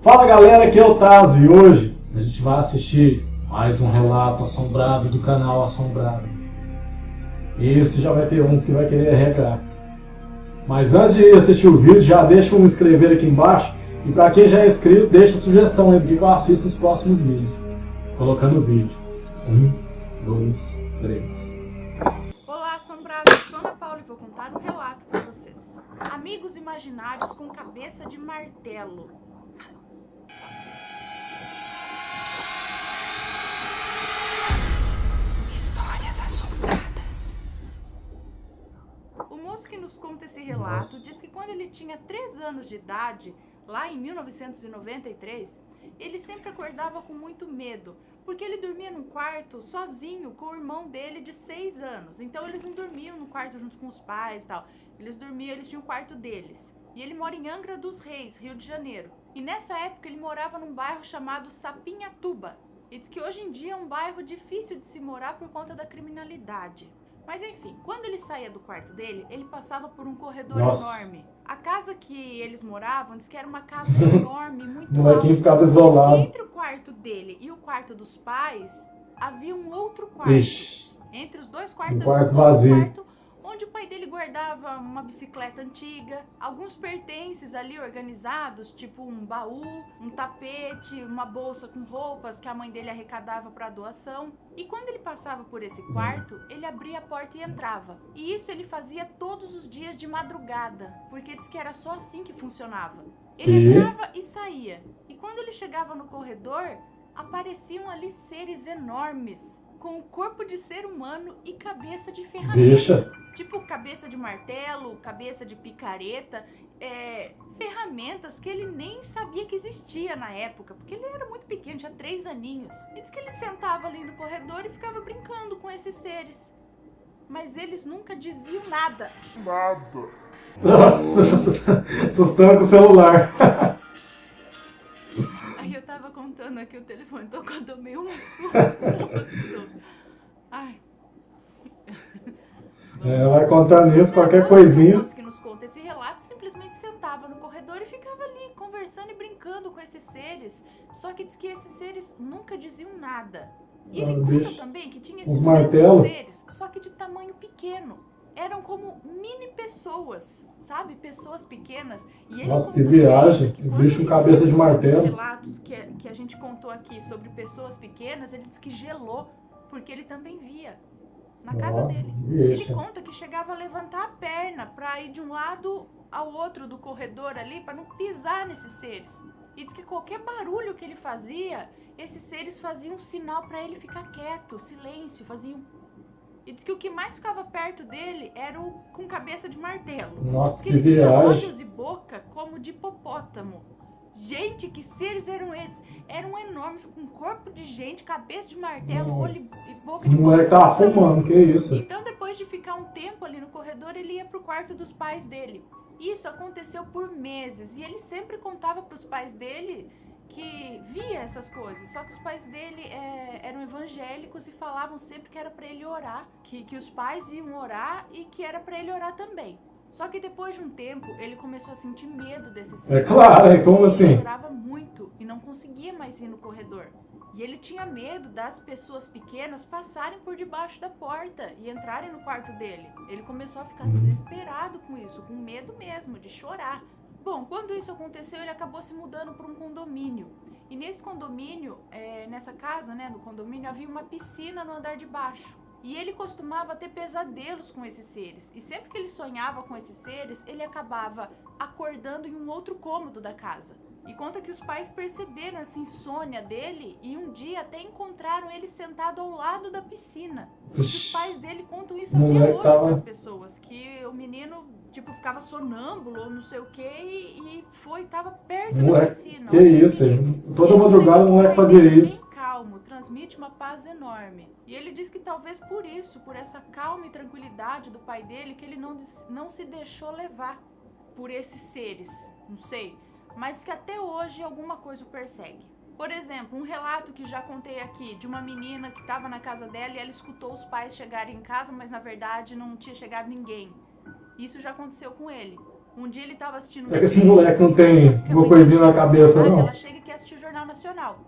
Fala galera, aqui é o Taz e hoje a gente vai assistir mais um relato assombrado do canal Assombrado. Esse já vai ter uns que vai querer arregar. Mas antes de assistir o vídeo, já deixa um inscrever aqui embaixo. E para quem já é inscrito, deixa a sugestão aí do que eu assisto nos próximos vídeos. Colocando o vídeo. 1, 2, 3. Olá, assombrados! Sou Ana Paula e vou contar um relato para vocês. Amigos imaginários com cabeça de martelo. Histórias assombradas. O moço que nos conta esse relato diz que quando ele tinha 3 anos de idade, lá em 1993, ele sempre acordava com muito medo, porque ele dormia num quarto sozinho com o irmão dele de 6 anos. Então eles não dormiam no quarto junto com os pais e tal. Eles tinham o quarto deles. E ele mora em Angra dos Reis, Rio de Janeiro. E nessa época ele morava num bairro chamado Sapinhatuba. E diz que hoje em dia é um bairro difícil de se morar por conta da criminalidade. Mas enfim, quando ele saía do quarto dele, ele passava por um corredor enorme. A casa que eles moravam, diz que era uma casa enorme, muito alta. O molequinho ficava isolado. E entre o quarto dele e o quarto dos pais, havia um outro quarto. Ixi. Entre os dois quartos, Um quarto vazio. Quarto onde o pai dele guardava uma bicicleta antiga, alguns pertences ali organizados, tipo um baú, um tapete, uma bolsa com roupas que a mãe dele arrecadava para doação. E quando ele passava por esse quarto, ele abria a porta e entrava. E isso ele fazia todos os dias de madrugada, porque diz que era só assim que funcionava. Ele entrava e saía. E quando ele chegava no corredor, apareciam ali seres enormes, com o corpo de ser humano e cabeça de ferramenta. Tipo cabeça de martelo, cabeça de picareta, ferramentas que ele nem sabia que existia na época, porque ele era muito pequeno, tinha 3 aninhos. E diz que ele sentava ali no corredor e ficava brincando com esses seres. Mas eles nunca diziam nada. Nossa, assustando com o celular. Aí eu tava contando aqui, o telefone tocou, eu tomei um susto. Ai. Vai contar nisso, qualquer coisinha. O moço que nos conta esse relato simplesmente sentava no corredor e ficava ali, conversando e brincando com esses seres. Só que diz que esses seres nunca diziam nada. E ele conta também que tinha esses mesmos seres, só que de tamanho pequeno. Eram como mini pessoas, sabe? Pessoas pequenas. E ele Nossa, que viagem. O bicho com cabeça de martelo. Os relatos que a gente contou aqui sobre pessoas pequenas, ele diz que gelou, porque ele também via na casa dele. Ele conta que chegava a levantar a perna para ir de um lado ao outro do corredor ali, para não pisar nesses seres. E diz que qualquer barulho que ele fazia, esses seres faziam um sinal para ele ficar quieto, silêncio, faziam. E diz que o que mais ficava perto dele era o com cabeça de martelo. Nossa, que que ele tinha viagem. olhos e boca como de hipopótamo. Gente, que seres eram esses? Eram enormes, com corpo de gente, cabeça de martelo, olho e boca de O moleque tava fumando, que isso? Então, depois de ficar um tempo ali no corredor, ele ia pro quarto dos pais dele. Isso aconteceu por meses, e ele sempre contava pros pais dele que via essas coisas, só que os pais dele eram evangélicos e falavam sempre que era para ele orar, que os pais iam orar e que era para ele orar também. Só que depois de um tempo, ele começou a sentir medo desses seres. É claro, como assim? Ele chorava muito e não conseguia mais ir no corredor. E ele tinha medo das pessoas pequenas passarem por debaixo da porta e entrarem no quarto dele. Ele começou a ficar desesperado com isso, com medo mesmo, de chorar. Bom, quando isso aconteceu, ele acabou se mudando para um condomínio. E nesse condomínio, nessa casa, né, no condomínio, havia uma piscina no andar de baixo. E ele costumava ter pesadelos com esses seres. E sempre que ele sonhava com esses seres, ele acabava acordando em um outro cômodo da casa. E conta que os pais perceberam essa insônia dele e um dia até encontraram ele sentado ao lado da piscina. E os pais dele contam isso até hoje para as pessoas, que o menino tipo ficava sonâmbulo ou não sei o que e tava perto da piscina. Que isso, toda madrugada o moleque fazia isso. Calmo, transmite uma paz enorme. E ele diz que talvez por isso, por essa calma e tranquilidade do pai dele, que ele não se deixou levar por esses seres, não sei, mas que até hoje alguma coisa o persegue. Por exemplo, um relato que já contei aqui de uma menina que estava na casa dela e ela escutou os pais chegarem em casa, mas na verdade não tinha chegado ninguém. Isso já aconteceu com ele. Um dia ele tava assistindo... É que esse moleque não tem uma coisinha na cabeça, não. Ela chega e quer assistir o Jornal Nacional.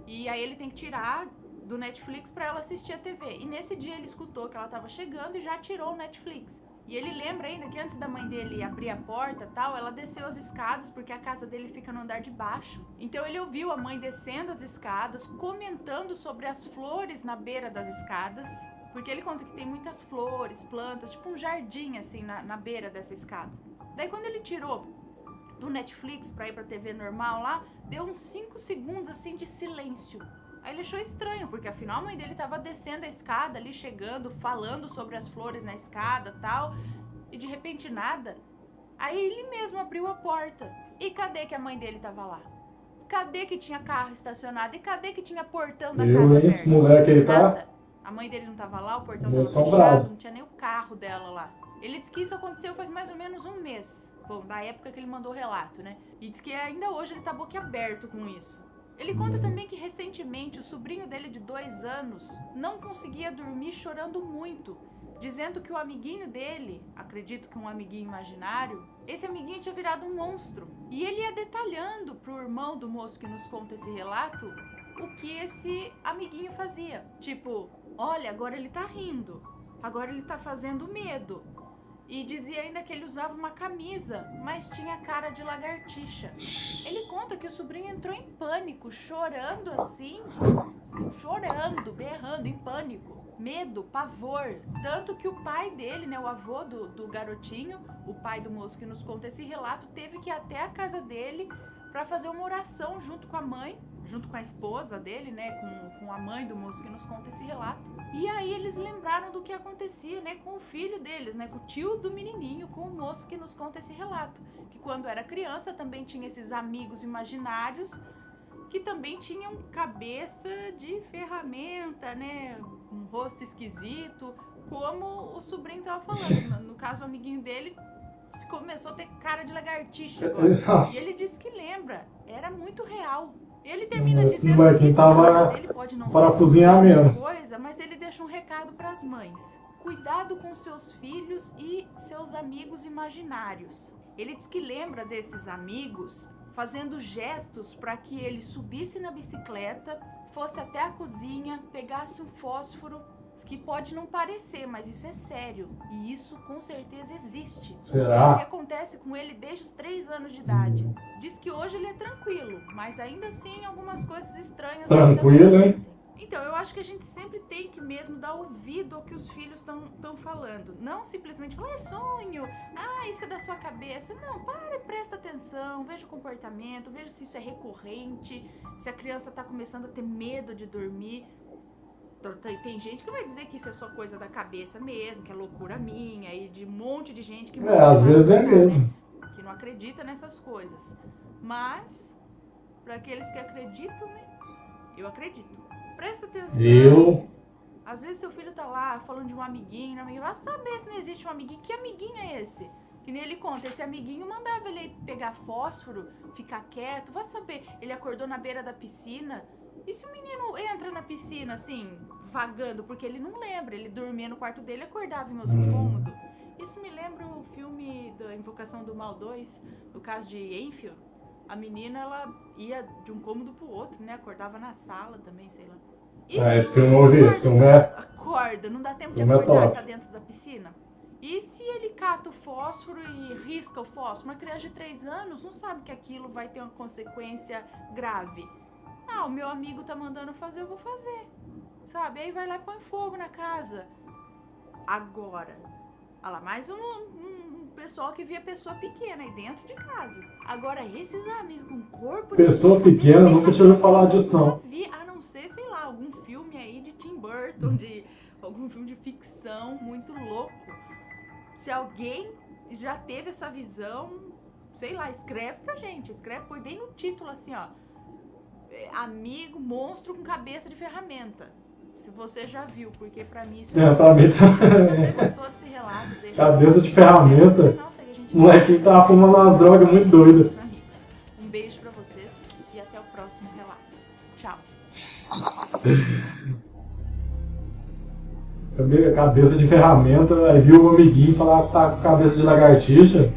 E aí ele tem que tirar do Netflix pra ela assistir a TV. E nesse dia ele escutou que ela tava chegando e já tirou o Netflix. E ele lembra ainda que antes da mãe dele abrir a porta e tal, ela desceu as escadas, porque a casa dele fica no andar de baixo. Então ele ouviu a mãe descendo as escadas, comentando sobre as flores na beira das escadas. Porque ele conta que tem muitas flores, plantas, tipo um jardim assim na beira dessa escada. Daí quando ele tirou do Netflix pra ir pra TV normal lá, deu uns 5 segundos assim de silêncio. Aí ele achou estranho, porque afinal a mãe dele tava descendo a escada ali, chegando, falando sobre as flores na escada e tal, e de repente nada. Aí ele mesmo abriu a porta. E cadê que a mãe dele tava lá? Cadê que tinha carro estacionado? E cadê que tinha portão da casa aberto? Esse moleque aí tá... A mãe dele não tava lá, o portão Meio tava assombrado. fechado, não tinha nem o carro dela lá. Ele disse que isso aconteceu faz mais ou menos um mês. Bom, da época que ele mandou o relato, né? E diz que ainda hoje ele tá boquiaberto com isso. Ele conta também que recentemente o sobrinho dele de 2 anos não conseguia dormir chorando muito, dizendo que o amiguinho dele, acredito que um amiguinho imaginário, esse amiguinho tinha virado um monstro. E ele ia detalhando pro irmão do moço que nos conta esse relato o que esse amiguinho fazia. Tipo, olha, agora ele tá rindo, agora ele tá fazendo medo. E dizia ainda que ele usava uma camisa, mas tinha cara de lagartixa. Ele conta que o sobrinho entrou em pânico, chorando assim, chorando, berrando, em pânico. Medo, pavor. Tanto que o pai dele, né, o avô do garotinho, o pai do moço que nos conta esse relato, teve que ir até a casa dele pra fazer uma oração junto com a mãe, junto com a esposa dele, né, com a mãe do moço que nos conta esse relato. E aí eles lembraram do que acontecia, né, com o filho deles, né, com o tio do menininho, com o moço que nos conta esse relato. Que quando era criança também tinha esses amigos imaginários que também tinham cabeça de ferramenta, né, um rosto esquisito, como o sobrinho tava falando. No caso, o amiguinho dele começou a ter cara de lagartixa agora. E ele disse que lembra, era muito real. Ele termina dizendo que tava ele pode não parafusinhar ser menos. coisa, mas ele deixa um recado para as mães. Cuidado com seus filhos e seus amigos imaginários. Ele diz que lembra desses amigos fazendo gestos para que ele subisse na bicicleta, fosse até a cozinha, pegasse um fósforo, que pode não parecer, mas isso é sério. E isso com certeza existe. Será? O que acontece com ele desde os 3 anos de idade. Diz que hoje ele é tranquilo, mas ainda assim algumas coisas estranhas Tranquilo, hein? acontecem. Então, eu acho que a gente sempre tem que mesmo dar ouvido ao que os filhos estão falando. Não simplesmente falar, é sonho, isso é da sua cabeça. Não, para e presta atenção, veja o comportamento, veja se isso é recorrente, se a criança está começando a ter medo de dormir. Tem gente que vai dizer que isso é só coisa da cabeça mesmo, que é loucura minha, e de um monte de gente que... às vezes é mesmo. Né? Que não acredita nessas coisas. Mas, para aqueles que acreditam, né? Eu acredito. Presta atenção. Às vezes seu filho tá lá falando de um amiguinho, vai saber se não existe um amiguinho. Que amiguinho é esse? Que nem ele conta, esse amiguinho mandava ele pegar fósforo, ficar quieto, vai saber. Ele acordou na beira da piscina. E se o menino entra na piscina, assim, vagando, porque ele não lembra, ele dormia no quarto dele e acordava em outro cômodo. Isso me lembra o filme da Invocação do Mal 2, do caso de Enfield. A menina, ela ia de um cômodo pro outro, né? Acordava na sala também, sei lá. Esse filme eu ouvi, esse filme é... Acorda, não dá tempo de acordar, tá dentro da piscina. E se ele cata o fósforo e risca o fósforo? Uma criança de 3 anos não sabe que aquilo vai ter uma consequência grave. O meu amigo tá mandando fazer, eu vou fazer, sabe? Aí vai lá e põe fogo na casa. Agora, olha lá, mais um pessoal que via pessoa pequena aí dentro de casa. Agora, esses amigos com corpo... Pessoa pequena, nunca tinha ouvido falar disso, não. A não ser, sei lá, algum filme aí de Tim Burton, algum filme de ficção muito louco. Se alguém já teve essa visão, sei lá, escreve pra gente. Põe bem no título assim, ó. Amigo, monstro com cabeça de ferramenta. Se você já viu, porque pra mim isso pra mim tá... Se você gostou desse relato, deixa cabeça de ferramenta. O molequinho tava fumando umas drogas muito doidas. Um beijo pra vocês e até o próximo relato. Tchau. Cabeça de ferramenta, aí viu o amiguinho falar que tá com cabeça de lagartixa.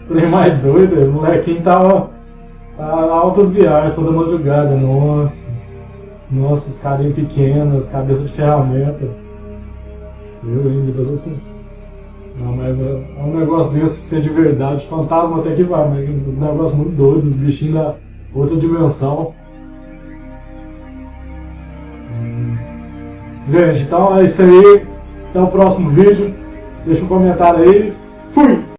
Trem mais doido, o molequinho tava altas viagens, toda madrugada, nossa. Nossa, os carinhos pequenos, cabeça de ferramenta. Eu ainda, Deus assim. Não, mas é um negócio desse ser de verdade, fantasma até que vai, mas é um negócio muito doido, os bichinhos da outra dimensão. Gente, então é isso aí. Até o próximo vídeo. Deixa um comentário aí. Fui!